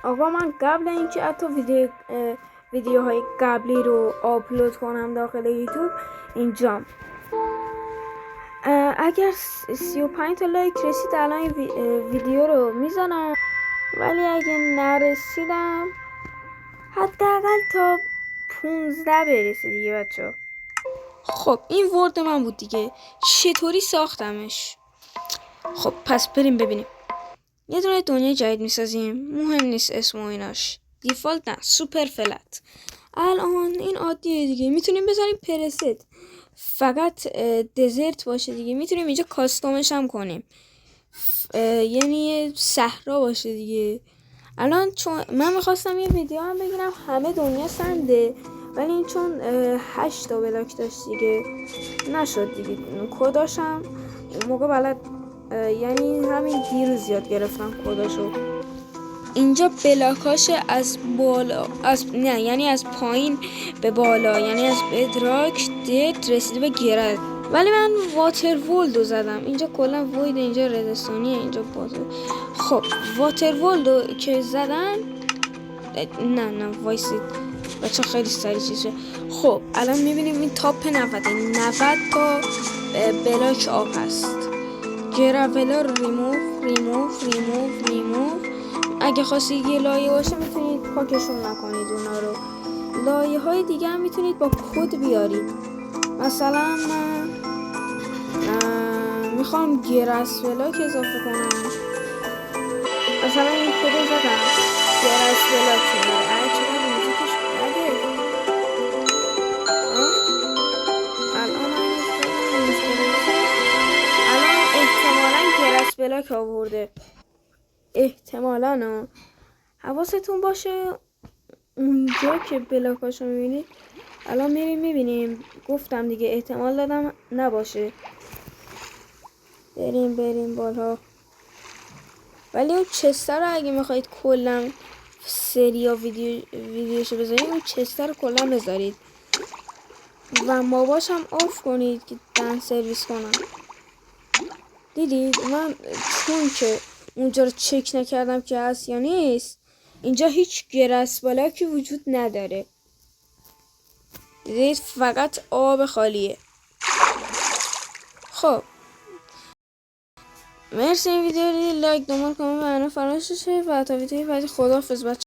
آقا من قبل اینکه حتی ویدیوهای قبلی رو آپلود کنم داخل یوتیوب اینجام، اگر 35 تا لایک رسید الان این ویدیو رو میزنم، ولی اگه نرسیدم حداقل تا 15 برسه دیگه بچه. خب این ورد من بود دیگه، چطوری ساختمش؟ خب پس بریم ببینیم. یه دونه دنیا جدید میسازیم، مهم نیست اسم و ایناش، دیفالت نه، سوپر فلت. الان این عادیه دیگه، میتونیم بزنیم پرست، فقط دزرت باشه دیگه. میتونیم اینجا کاستومش هم کنیم، یعنی صحرا باشه دیگه. الان چون من میخواستم یه ویدیو هم بگیرم همه دنیا سنده، ولی این چون 8 تا بلاک داشت دیگه نشد دیگه. کداشم اون موقع بلد، یعنی همین دیروز یاد گرفتم کداشو. اینجا بلاکاش از بالا، یعنی از پایین به بالا، یعنی از بدراک دت رسیده به گرد. ولی من واتر ولدو زدم. اینجا کلا وید، اینجا ردستانیه، اینجا بازه. خب واتر ولدو که زدن، نه وایسید بچه خیلی سریع چیزه. خب الان میبینیم این تاپ 90 تا بلاک آب هست. گراولا رو ریموف. اگه خواستید یه لایه باشه میتونید پاکشون نکنید اونا رو. لایه های دیگه هم میتونید با کد بیارید. مثلا من میخوام گرس بلاک اضافه کنم، مثلا این کد زدم گرس بلاک چقدر موزیکش بده. الان احتمالا گرس بلاک آورده، احتمالا. حواستون باشه اونجا که بلاکاشو میبینید. الان میبینیم، گفتم دیگه احتمال دادم نباشه. بریم بالا. ولی اون چسته رو اگه میخواید کلا سری یا ویدیوشو بذارید، اون چسته رو کلا بذارید و ماباش هم آف کنید که دن سرویس کنم. دیدید من چون که اونجا رو چک نکردم که هست یا نیست، اینجا هیچ گرس بلاکی وجود نداره. دیدید فقط آب خالیه. خب مرسی این ویدیو رو لایک، دنبال کنید و فراموش نشه و تا ویدیوی بعدی خداحافظ بچه.